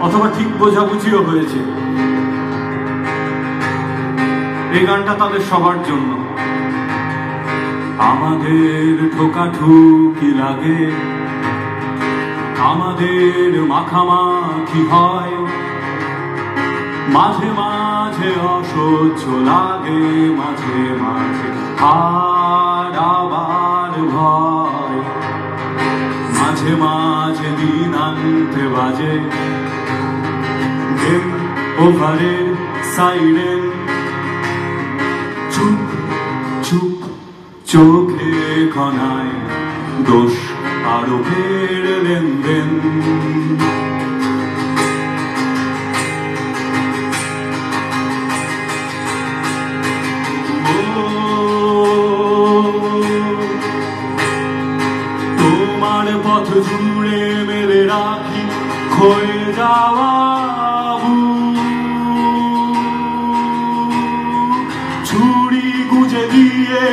অথবা ঠিক বোঝাবুঝিও হয়েছে। এই গানটা তাদের সবার জন্য। আমাদের ঠোকাঠুকি লাগে, আমাদের মাখামাখি হয়, মাঝে মাঝে অসহ্য লাগে, মাঝে মাঝে আর আবার ভয়, মাঝে মাঝে দিন আনতে বাজে গেম ওভারের সাইরেন, চুপ চুপ চোখে কণায় দোষ আরোপের লেনদেন। তোমার পথ জুড়ে মেলে রাখি ক্ষয়ে যাওয়া ছুরি গুজে দিয়ে